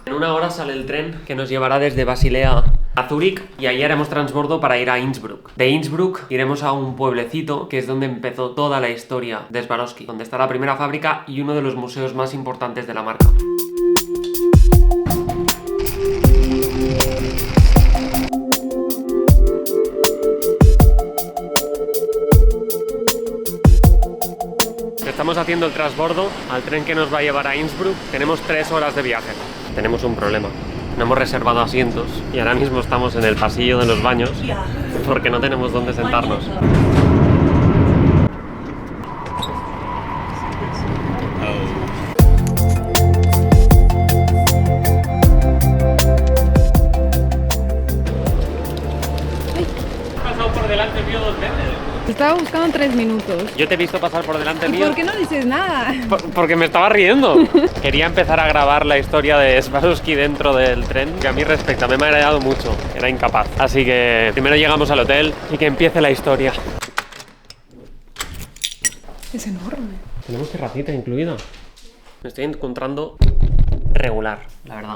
En una hora sale el tren que nos llevará desde Basilea a Zúrich y ahí haremos transbordo para ir a Innsbruck. De Innsbruck iremos a un pueblecito que es donde empezó toda la historia de Swarovski, donde está la primera fábrica y uno de los museos más importantes de la marca. Estamos haciendo el transbordo al tren que nos va a llevar a Innsbruck. Tenemos 3 horas de viaje. Tenemos un problema. No hemos reservado asientos y ahora mismo estamos en el pasillo de los baños porque no tenemos dónde sentarnos. He pasado por delante mío 2 veces. Te estaba buscando 3 minutos. Yo te he visto pasar por delante ¿Y mío. por qué no dices nada? Porque me estaba riendo. Quería empezar a grabar la historia de Swarovski dentro del tren, que a mí respecta, me ha mareado mucho, era incapaz. Así que primero llegamos al hotel y que empiece la historia. Es enorme. Tenemos terracita incluida. Me estoy encontrando regular, la verdad.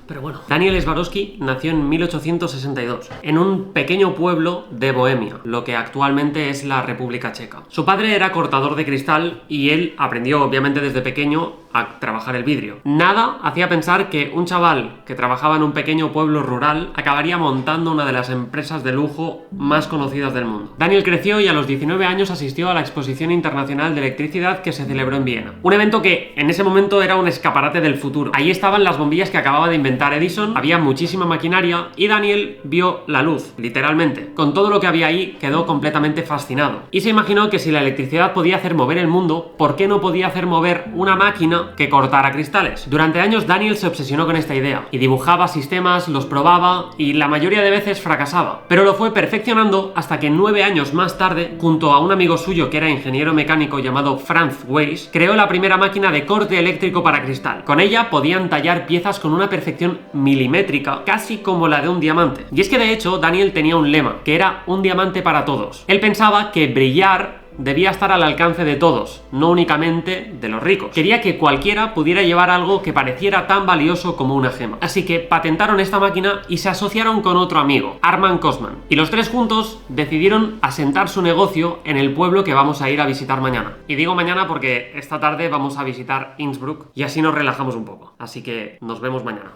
Pero bueno, Daniel Swarovski nació en 1862, en un pequeño pueblo de Bohemia, lo que actualmente es la República Checa. Su padre era cortador de cristal y él aprendió obviamente desde pequeño a trabajar el vidrio. Nada hacía pensar que un chaval que trabajaba en un pequeño pueblo rural acabaría montando una de las empresas de lujo más conocidas del mundo. Daniel creció y a los 19 años asistió a la Exposición Internacional de Electricidad que se celebró en Viena. Un evento que en ese momento era un escaparate del futuro. Ahí estaban las bombillas que acababa de inventar Edison, había muchísima maquinaria y Daniel vio la luz, literalmente. Con todo lo que había ahí quedó completamente fascinado. Y se imaginó que si la electricidad podía hacer mover el mundo, ¿por qué no podía hacer mover una máquina que cortara cristales? Durante años Daniel se obsesionó con esta idea y dibujaba sistemas, los probaba y la mayoría de veces fracasaba. Pero lo fue perfeccionando hasta que 9 años más tarde, junto a un amigo suyo que era ingeniero mecánico llamado Franz Weiss, creó la primera máquina de corte eléctrico para cristal. Con ella podían tallar piezas con una perfección milimétrica, casi como la de un diamante. Y es que de hecho Daniel tenía un lema, que era un diamante para todos. Él pensaba que brillar debía estar al alcance de todos, no únicamente de los ricos. Quería que cualquiera pudiera llevar algo que pareciera tan valioso como una gema. Así que patentaron esta máquina y se asociaron con otro amigo, Armand Kosman. Y los tres juntos decidieron asentar su negocio en el pueblo que vamos a ir a visitar mañana. Y digo mañana porque esta tarde vamos a visitar Innsbruck y así nos relajamos un poco. Así que nos vemos mañana.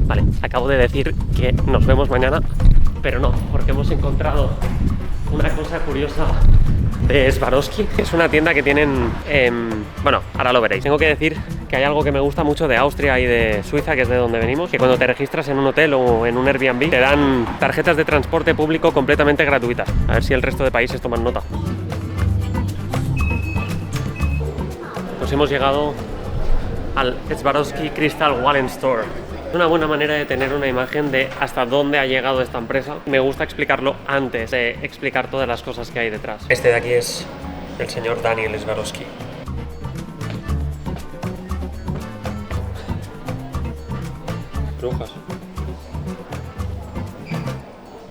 Vale, acabo de decir que nos vemos mañana, pero no, porque hemos encontrado una cosa curiosa de Swarovski. Es una tienda que tienen bueno, ahora lo veréis. Tengo que decir que hay algo que me gusta mucho de Austria y de Suiza, que es de donde venimos, que cuando te registras en un hotel o en un Airbnb te dan tarjetas de transporte público completamente gratuitas. A ver si el resto de países toman nota. Pues hemos llegado al Swarovski Crystal Wallen Store. Una buena manera de tener una imagen de hasta dónde ha llegado esta empresa. Me gusta explicarlo antes de explicar todas las cosas que hay detrás. Este de aquí es el señor Daniel Swarovski. Brujas.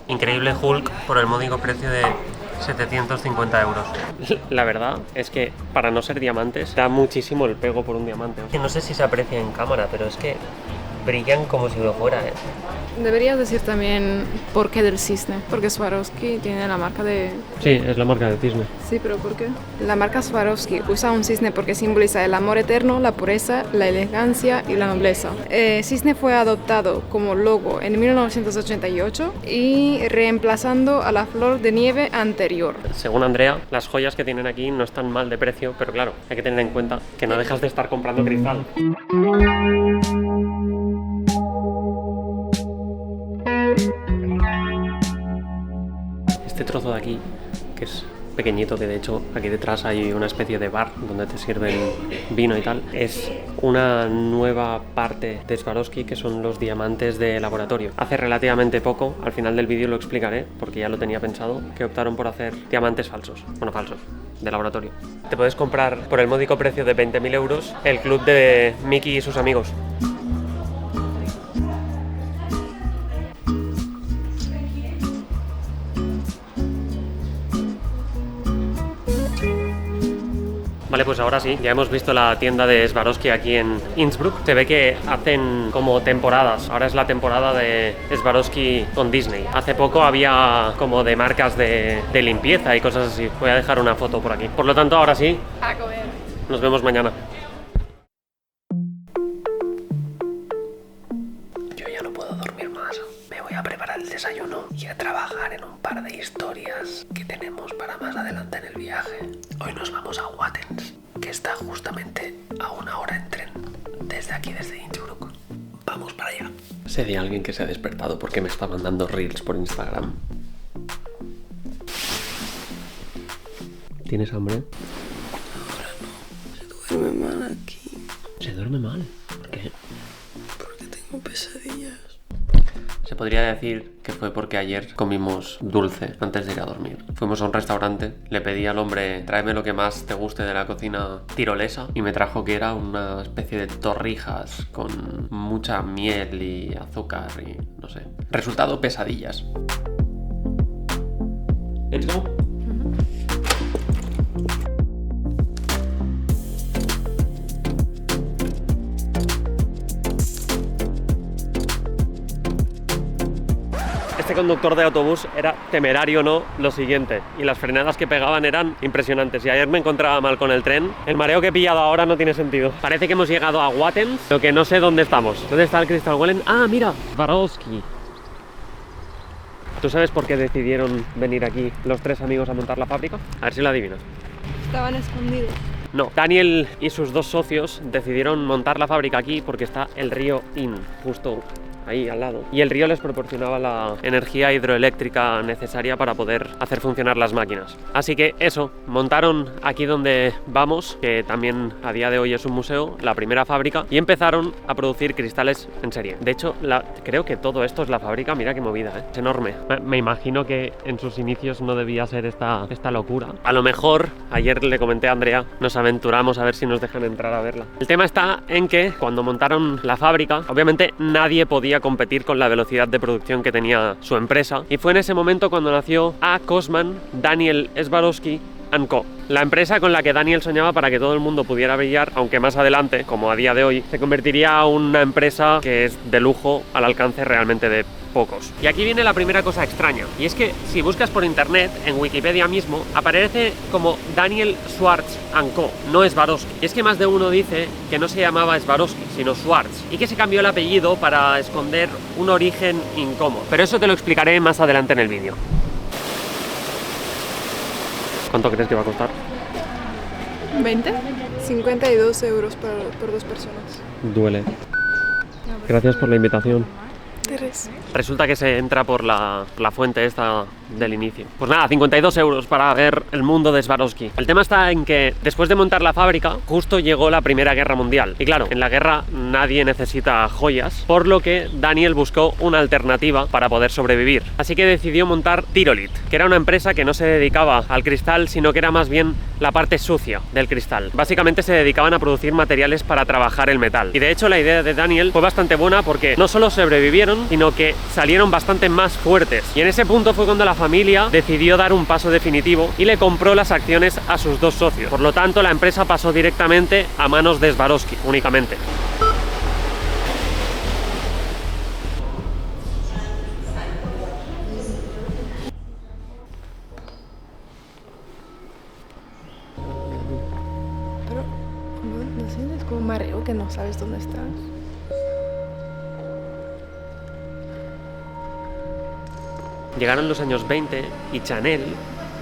Increíble Hulk por el módico precio de 750 euros. La verdad es que para no ser diamantes da muchísimo el pego por un diamante. No sé si se aprecia en cámara, pero es que brillan como si lo fuera, ¿eh? Deberías decir también por qué del cisne, porque Swarovski tiene la marca de... Sí, es la marca del cisne. Sí, pero ¿por qué? La marca Swarovski usa un cisne porque simboliza el amor eterno, la pureza, la elegancia y la nobleza. Cisne fue adoptado como logo en 1988 y reemplazando a la flor de nieve anterior. Según Andrea, las joyas que tienen aquí no están mal de precio, pero claro, hay que tener en cuenta que no dejas de estar comprando cristal. Este trozo de aquí, que es pequeñito, que de hecho aquí detrás hay una especie de bar donde te sirven vino y tal, es una nueva parte de Swarovski, que son los diamantes de laboratorio. Hace relativamente poco, al final del vídeo lo explicaré porque ya lo tenía pensado, que optaron por hacer diamantes falsos, bueno, falsos, de laboratorio. Te puedes comprar por el módico precio de 20.000 euros el club de Mickey y sus amigos. Vale, Vale, pues ahora sí, ya hemos visto la tienda de Swarovski aquí en Innsbruck. Se ve que hacen como temporadas. Ahora es la temporada de Swarovski con Disney. Hace poco había como de marcas de limpieza y cosas así. Voy a dejar una foto por aquí. Por lo tanto, ahora sí, A comer. nos vemos mañana. Yo ya no puedo dormir más. Me voy a preparar el desayuno y a trabajar en un par de historias que tenemos para más adelante en el viaje. Hoy nos vamos a Wattens, que está justamente a 1 hora en tren desde aquí, desde Innsbruck. Vamos para allá. Sé de alguien que se ha despertado porque me está mandando reels por Instagram. ¿Tienes hambre? Ahora no. Se duerme mal aquí. ¿Se duerme mal? ¿Por qué? Porque tengo pesadillas. Se podría decir que fue porque ayer comimos dulce antes de ir a dormir. Fuimos a un restaurante, le pedí al hombre tráeme lo que más te guste de la cocina tirolesa y me trajo que era una especie de torrijas con mucha miel y azúcar y no sé. Resultado, pesadillas. Let's go. Este conductor de autobús era temerario, ¿no? Lo siguiente, y las frenadas que pegaban eran impresionantes. Y ayer me encontraba mal con el tren. El mareo que he pillado ahora no tiene sentido. Parece que hemos llegado a Wattens, lo que no sé dónde estamos. ¿Dónde está el Crystal Wallen? ¡Ah, mira! Swarovski. ¿Tú sabes por qué decidieron venir aquí los 3 amigos a montar la fábrica? A ver si lo adivinas. Estaban escondidos. No, Daniel y sus 2 socios decidieron montar la fábrica aquí porque está el río Inn, justo ahí al lado. Y el río les proporcionaba la energía hidroeléctrica necesaria para poder hacer funcionar las máquinas. Así que eso, montaron aquí donde vamos, que también a día de hoy es un museo, la primera fábrica, y empezaron a producir cristales en serie. De hecho, creo que todo esto es la fábrica, mira qué movida, ¿eh? Es enorme. Me imagino que en sus inicios no debía ser esta locura. A lo mejor, ayer le comenté a Andrea, nos aventuramos a ver si nos dejan entrar a verla. El tema está en que cuando montaron la fábrica, obviamente nadie podía competir con la velocidad de producción que tenía su empresa, y fue en ese momento cuando nació A. Cosman Daniel Swarovski & Co., la empresa con la que Daniel soñaba para que todo el mundo pudiera brillar, aunque más adelante, como a día de hoy, se convertiría en una empresa que es de lujo al alcance realmente de pocos. Y aquí viene la primera cosa extraña, y es que si buscas por internet, en Wikipedia mismo, aparece como Daniel Schwartz & Co., no Swarovski. Y es que más de uno dice que no se llamaba Swarovski, sino Schwartz, y que se cambió el apellido para esconder un origen incómodo. Pero eso te lo explicaré más adelante en el vídeo. ¿Cuánto crees que va a costar? 20. 52 euros por 2 personas. Duele. Gracias por la invitación. Teresa. Resulta que se entra por la fuente esta del inicio. Pues nada, 52 euros para ver el mundo de Swarovski. El tema está en que después de montar la fábrica, justo llegó la Primera Guerra Mundial. Y claro, en la guerra nadie necesita joyas, por lo que Daniel buscó una alternativa para poder sobrevivir. Así que decidió montar Tyrolit, que era una empresa que no se dedicaba al cristal, sino que era más bien la parte sucia del cristal. Básicamente se dedicaban a producir materiales para trabajar el metal. Y de hecho la idea de Daniel fue bastante buena porque no solo sobrevivieron, sino que salieron bastante más fuertes. Y en ese punto fue cuando la familia decidió dar un paso definitivo y le compró las acciones a sus 2 socios. Por lo tanto, la empresa pasó directamente a manos de Swarovski únicamente. Pero, ¿no sientes como mareo que no sabes dónde estás? Llegaron los años 20 y Chanel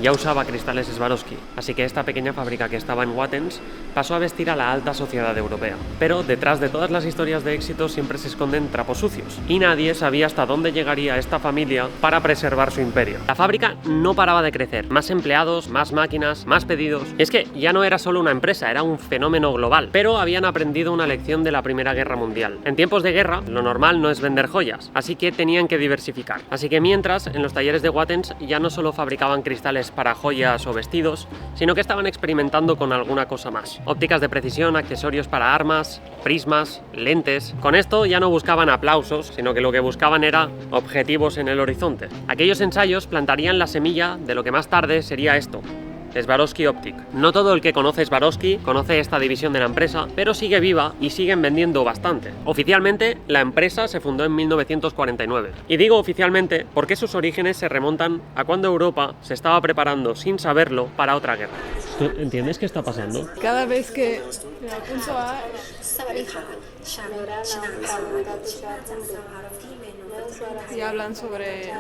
ya usaba cristales Swarovski, así que esta pequeña fábrica que estaba en Wattens pasó a vestir a la alta sociedad europea. Pero detrás de todas las historias de éxito siempre se esconden trapos sucios, y nadie sabía hasta dónde llegaría esta familia para preservar su imperio. La fábrica no paraba de crecer, más empleados, más máquinas, más pedidos. Y es que ya no era solo una empresa, era un fenómeno global, pero habían aprendido una lección de la Primera Guerra Mundial. En tiempos de guerra, lo normal no es vender joyas, así que tenían que diversificar. Así que mientras, en los talleres de Wattens ya no solo fabricaban cristales para joyas o vestidos, sino que estaban experimentando con alguna cosa más. Ópticas de precisión, accesorios para armas, prismas, lentes. Con esto ya no buscaban aplausos, sino que lo que buscaban era objetivos en el horizonte. Aquellos ensayos plantarían la semilla de lo que más tarde sería esto, Swarovski Optik. No todo el que conoce Swarovski conoce esta división de la empresa, pero sigue viva y siguen vendiendo bastante. Oficialmente, la empresa se fundó en 1949. Y digo oficialmente porque sus orígenes se remontan a cuando Europa se estaba preparando, sin saberlo, para otra guerra. ¿Tú entiendes qué está pasando? Cada vez que y hablan sobre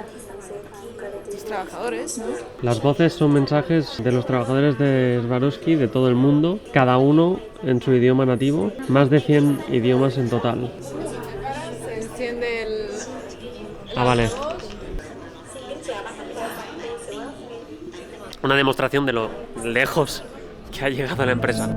los trabajadores, ¿no? Las voces son mensajes de los trabajadores de Swarovski de todo el mundo, cada uno en su idioma nativo, más de 100 idiomas en total. Se enciende el... Ah, vale. Una demostración de lo lejos que ha llegado la empresa.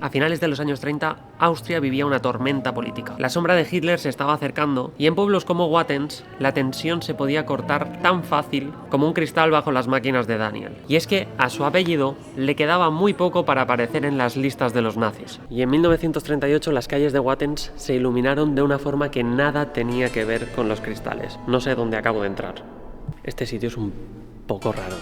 A finales de los años 30, Austria vivía una tormenta política. La sombra de Hitler se estaba acercando y en pueblos como Wattens la tensión se podía cortar tan fácil como un cristal bajo las máquinas de Daniel. Y es que a su apellido le quedaba muy poco para aparecer en las listas de los nazis. Y en 1938 las calles de Wattens se iluminaron de una forma que nada tenía que ver con los cristales. No sé dónde acabo de entrar. Este sitio es un poco raro,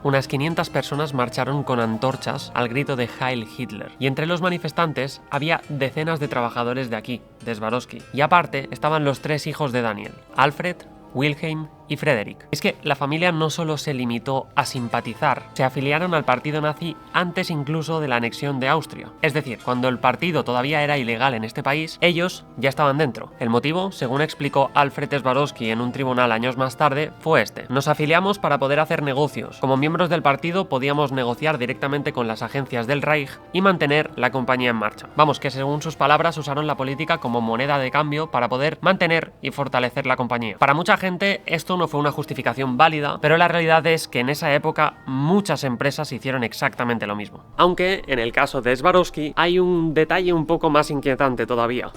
Unas 500 personas marcharon con antorchas al grito de Heil Hitler, y entre los manifestantes había decenas de trabajadores de aquí, de Swarovski, y aparte estaban los 3 hijos de Daniel, Alfred, Wilhelm y Frederick. Es que la familia no solo se limitó a simpatizar, se afiliaron al partido nazi antes incluso de la anexión de Austria. Es decir, cuando el partido todavía era ilegal en este país, ellos ya estaban dentro. El motivo, según explicó Alfred Swarovski en un tribunal años más tarde, fue este. Nos afiliamos para poder hacer negocios. Como miembros del partido podíamos negociar directamente con las agencias del Reich y mantener la compañía en marcha. Vamos, que según sus palabras usaron la política como moneda de cambio para poder mantener y fortalecer la compañía. Para mucha gente esto no fue una justificación válida, pero la realidad es que en esa época muchas empresas hicieron exactamente lo mismo. Aunque en el caso de Swarovski hay un detalle un poco más inquietante todavía.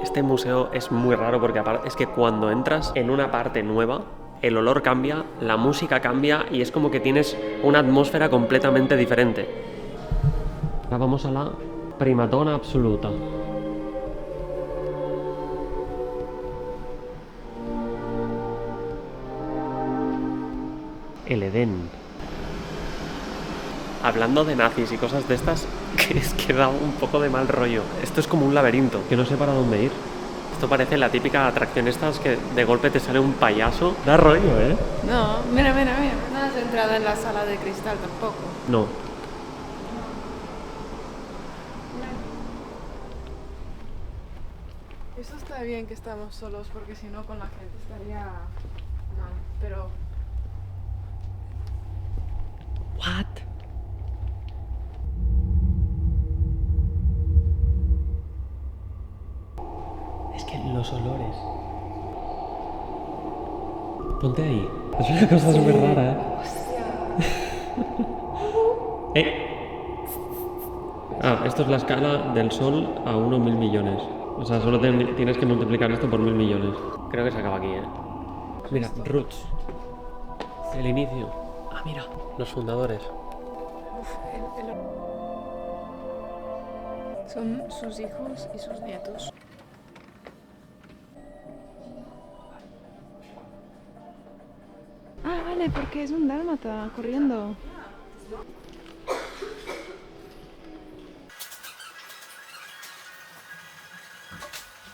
Este museo es muy raro porque es que cuando entras en una parte nueva, el olor cambia, la música cambia y es como que tienes una atmósfera completamente diferente. Ahora vamos a la primadonna absoluta. El Edén. Hablando de nazis y cosas de estas, que es que da un poco de mal rollo. Esto es como un laberinto, que no sé para dónde ir. Esto parece la típica atracción estas que de golpe te sale un payaso. Da rollo, ¿eh? No, mira. No has entrado en la sala de cristal tampoco. No. Eso está bien que estamos solos porque si no con la gente estaría mal, pero... What? Es que los olores. Ponte ahí. Es una cosa súper rara, esto es la escala del Sol a 1.000 millones. O sea, solo tienes que multiplicar esto por 1.000 millones. Creo que se acaba aquí, Mira, Roots. El inicio. Ah, mira, los fundadores. Son sus hijos y sus nietos. Ah, vale, porque es un dálmata corriendo.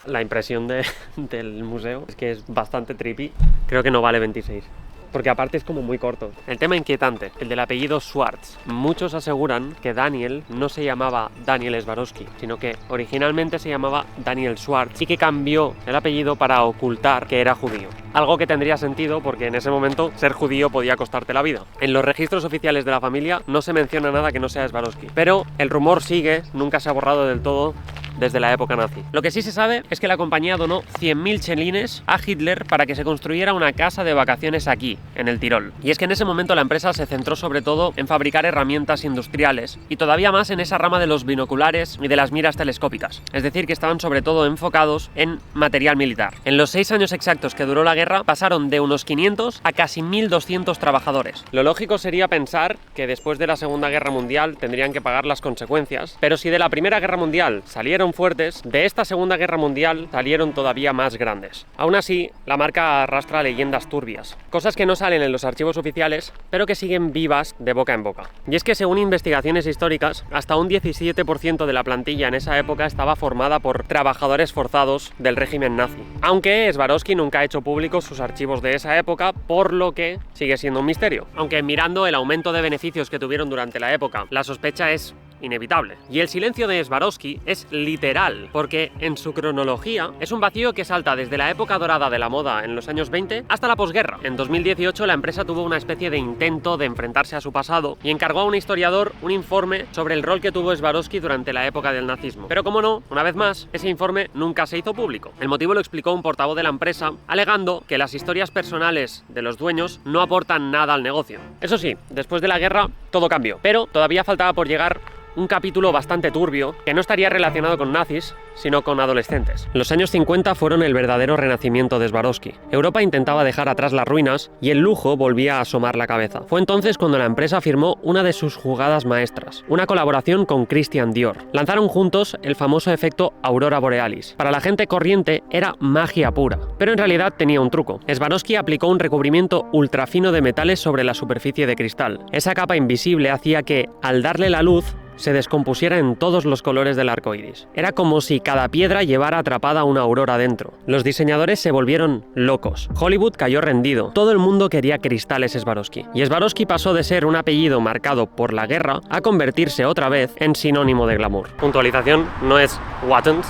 La impresión del museo es que es bastante trippy. Creo que no vale 26. Porque aparte es como muy corto. El tema inquietante, el del apellido Schwarz. Muchos aseguran que Daniel no se llamaba Daniel Swarovski, sino que originalmente se llamaba Daniel Schwarz y que cambió el apellido para ocultar que era judío. Algo que tendría sentido porque en ese momento ser judío podía costarte la vida. En los registros oficiales de la familia no se menciona nada que no sea Swarovski, pero el rumor sigue, nunca se ha borrado del todo desde la época nazi. Lo que sí se sabe es que la compañía donó 100.000 chelines a Hitler para que se construyera una casa de vacaciones aquí, en el Tirol. Y es que en ese momento la empresa se centró sobre todo en fabricar herramientas industriales y todavía más en esa rama de los binoculares y de las miras telescópicas. Es decir, que estaban sobre todo enfocados en material militar. En los 6 años exactos que duró la guerra pasaron de unos 500 a casi 1.200 trabajadores. Lo lógico sería pensar que después de la Segunda Guerra Mundial tendrían que pagar las consecuencias, pero si de la Primera Guerra Mundial salieron salieron fuertes, de esta Segunda Guerra Mundial salieron todavía más grandes. Aún así, la marca arrastra leyendas turbias, cosas que no salen en los archivos oficiales, pero que siguen vivas de boca en boca. Y es que según investigaciones históricas, hasta un 17% de la plantilla en esa época estaba formada por trabajadores forzados del régimen nazi. Aunque Swarovski nunca ha hecho públicos sus archivos de esa época, por lo que sigue siendo un misterio. Aunque mirando el aumento de beneficios que tuvieron durante la época, la sospecha es inevitable. Y el silencio de Swarovski es literal, porque en su cronología es un vacío que salta desde la época dorada de la moda en los años 20 hasta la posguerra. En 2018 la empresa tuvo una especie de intento de enfrentarse a su pasado y encargó a un historiador un informe sobre el rol que tuvo Swarovski durante la época del nazismo. Pero como no, una vez más, ese informe nunca se hizo público. El motivo lo explicó un portavoz de la empresa, alegando que las historias personales de los dueños no aportan nada al negocio. Eso sí, después de la guerra todo cambió, pero todavía faltaba por llegar un capítulo bastante turbio que no estaría relacionado con nazis, sino con adolescentes. Los años 50 fueron el verdadero renacimiento de Swarovski. Europa intentaba dejar atrás las ruinas y el lujo volvía a asomar la cabeza. Fue entonces cuando la empresa firmó una de sus jugadas maestras, una colaboración con Christian Dior. Lanzaron juntos el famoso efecto Aurora Borealis. Para la gente corriente era magia pura, pero en realidad tenía un truco. Swarovski aplicó un recubrimiento ultrafino de metales sobre la superficie de cristal. Esa capa invisible hacía que, al darle la luz, se descompusiera en todos los colores del arco iris. Era como si cada piedra llevara atrapada una aurora dentro. Los diseñadores se volvieron locos. Hollywood cayó rendido. Todo el mundo quería cristales Swarovski. Y Swarovski pasó de ser un apellido marcado por la guerra a convertirse otra vez en sinónimo de glamour. Puntualización, no es Wattens,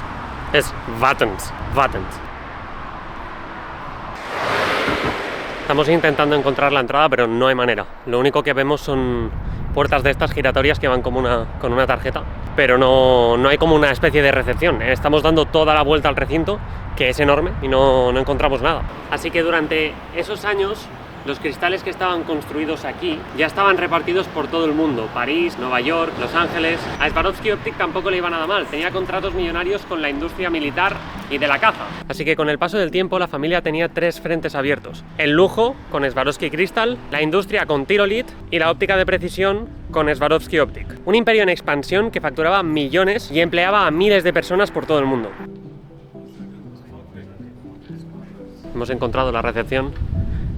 es Wattens. Estamos intentando encontrar la entrada, pero no hay manera. Lo único que vemos son puertas de estas giratorias que van como con una tarjeta, pero no hay como una especie de recepción. Estamos dando toda la vuelta al recinto, que es enorme, y no encontramos nada. Así que durante esos años, los cristales que estaban construidos aquí ya estaban repartidos por todo el mundo: París, Nueva York, Los Ángeles. A Swarovski Optic tampoco le iba nada mal, tenía contratos millonarios con la industria militar y de la caza. Así que con el paso del tiempo la familia tenía tres frentes abiertos: el lujo con Swarovski Crystal, la industria con Tyrolit y la óptica de precisión con Swarovski Optic. Un imperio en expansión que facturaba millones y empleaba a miles de personas por todo el mundo. Hemos encontrado la recepción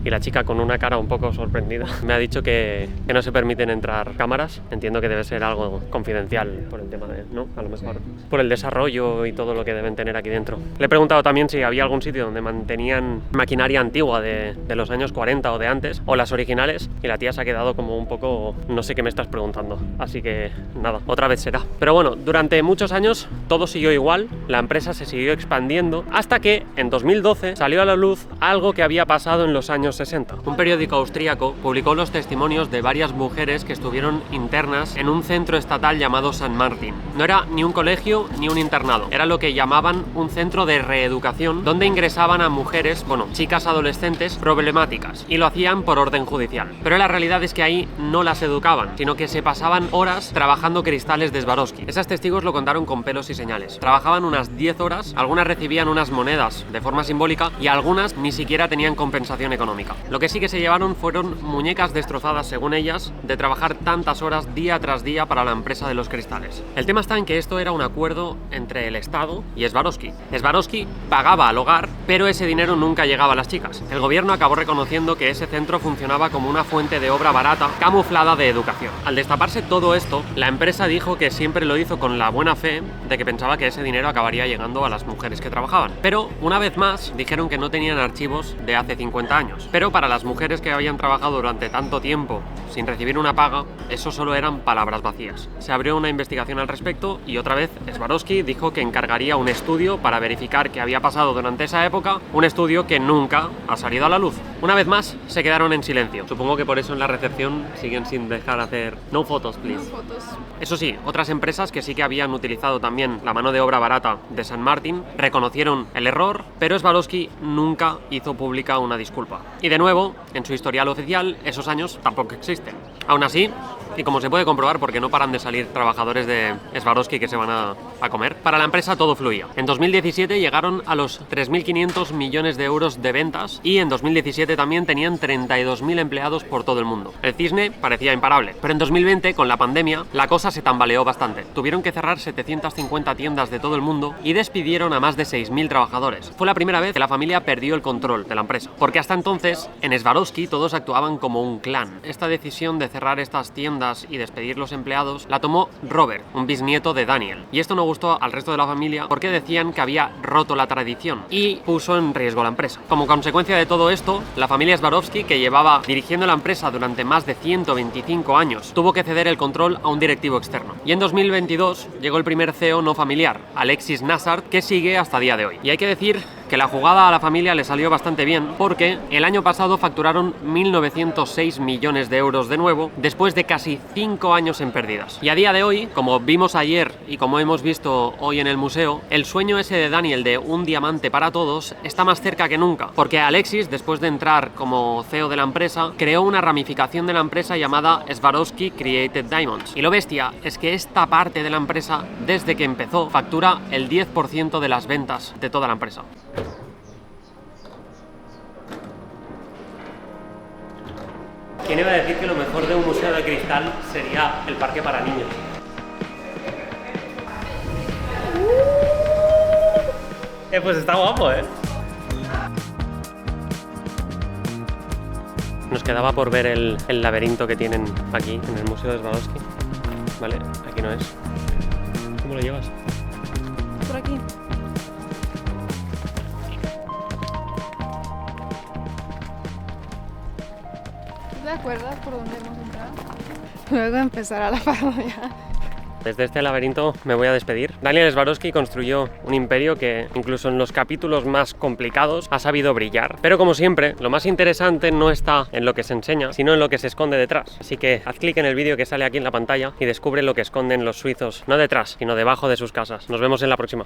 y la chica, con una cara un poco sorprendida, me ha dicho que no se permiten entrar cámaras. Entiendo que debe ser algo confidencial por el tema de, ¿no? A lo mejor por el desarrollo y todo lo que deben tener aquí dentro. Le he preguntado también si había algún sitio donde mantenían maquinaria antigua de los años 40 o de antes, o las originales, y la tía se ha quedado como un poco, no sé qué me estás preguntando. Así que nada, otra vez será. Pero bueno, durante muchos años todo siguió igual, la empresa se siguió expandiendo, hasta que en 2012 salió a la luz algo que había pasado en los años 60. Un periódico austríaco publicó los testimonios de varias mujeres que estuvieron internas en un centro estatal llamado San Martín. No era ni un colegio ni un internado, era lo que llamaban un centro de reeducación, donde ingresaban a mujeres, chicas adolescentes problemáticas, y lo hacían por orden judicial. Pero la realidad es que ahí no las educaban, sino que se pasaban horas trabajando cristales de Swarovski. Esas testigos lo contaron con pelos y señales. Trabajaban unas 10 horas, algunas recibían unas monedas de forma simbólica y algunas ni siquiera tenían compensación económica. Lo que sí que se llevaron fueron muñecas destrozadas, según ellas, de trabajar tantas horas día tras día para la empresa de los cristales. El tema está en que esto era un acuerdo entre el Estado y Swarovski. Swarovski pagaba al hogar, pero ese dinero nunca llegaba a las chicas. El gobierno acabó reconociendo que ese centro funcionaba como una fuente de obra barata camuflada de educación. Al destaparse todo esto, la empresa dijo que siempre lo hizo con la buena fe de que pensaba que ese dinero acabaría llegando a las mujeres que trabajaban. Pero, una vez más, dijeron que no tenían archivos de hace 50 años. Pero para las mujeres que habían trabajado durante tanto tiempo sin recibir una paga, eso solo eran palabras vacías. Se abrió una investigación al respecto y otra vez Swarovski dijo que encargaría un estudio para verificar qué había pasado durante esa época, un estudio que nunca ha salido a la luz. Una vez más, se quedaron en silencio. Supongo que por eso en la recepción siguen sin dejar hacer no photos, please. No fotos. Eso sí, otras empresas que sí que habían utilizado también la mano de obra barata de San Martín reconocieron el error, pero Swarovski nunca hizo pública una disculpa. Y de nuevo, en su historial oficial, esos años tampoco existen. Aún así, y como se puede comprobar porque no paran de salir trabajadores de Swarovski que se van a comer, para la empresa todo fluía. En 2017 llegaron a los 3.500 millones de euros de ventas y en 2017 también tenían 32.000 empleados por todo el mundo. El cisne parecía imparable, pero en 2020, con la pandemia, la cosa se tambaleó bastante. Tuvieron que cerrar 750 tiendas de todo el mundo y despidieron a más de 6.000 trabajadores. Fue la primera vez que la familia perdió el control de la empresa, porque hasta entonces en Swarovski todos actuaban como un clan. Esta decisión de cerrar estas tiendas y despedir los empleados la tomó Robert, un bisnieto de Daniel, y esto no gustó al resto de la familia porque decían que había roto la tradición y puso en riesgo la empresa. Como consecuencia de todo esto, la familia Swarovski, que llevaba dirigiendo la empresa durante más de 125 años, tuvo que ceder el control a un directivo externo. Y en 2022 llegó el primer CEO no familiar, Alexis Nassar, que sigue hasta día de hoy. Y hay que decir que la jugada a la familia le salió bastante bien porque el año pasado facturaron 1.906 millones de euros de nuevo después de casi 5 años en pérdidas. Y a día de hoy, como vimos ayer y como hemos visto hoy en el museo, el sueño ese de Daniel de un diamante para todos está más cerca que nunca, porque Alexis, después de entrar como CEO de la empresa, creó una ramificación de la empresa llamada Swarovski Created Diamonds. Y lo bestia es que esta parte de la empresa, desde que empezó, factura el 10% de las ventas de toda la empresa. ¿Quién iba a decir que lo mejor de un museo de cristal sería el parque para niños? Pues está guapo, ¿eh? Nos quedaba por ver el laberinto que tienen aquí en el Museo de Swarovski. Vale, aquí no es. ¿Cómo lo llevas? Por aquí. ¿Te acuerdas por dónde hemos entrado? Luego empezará la parodia. Desde este laberinto me voy a despedir. Daniel Swarovski construyó un imperio que incluso en los capítulos más complicados ha sabido brillar. Pero como siempre, lo más interesante no está en lo que se enseña, sino en lo que se esconde detrás. Así que haz clic en el vídeo que sale aquí en la pantalla y descubre lo que esconden los suizos, no detrás, sino debajo de sus casas. Nos vemos en la próxima.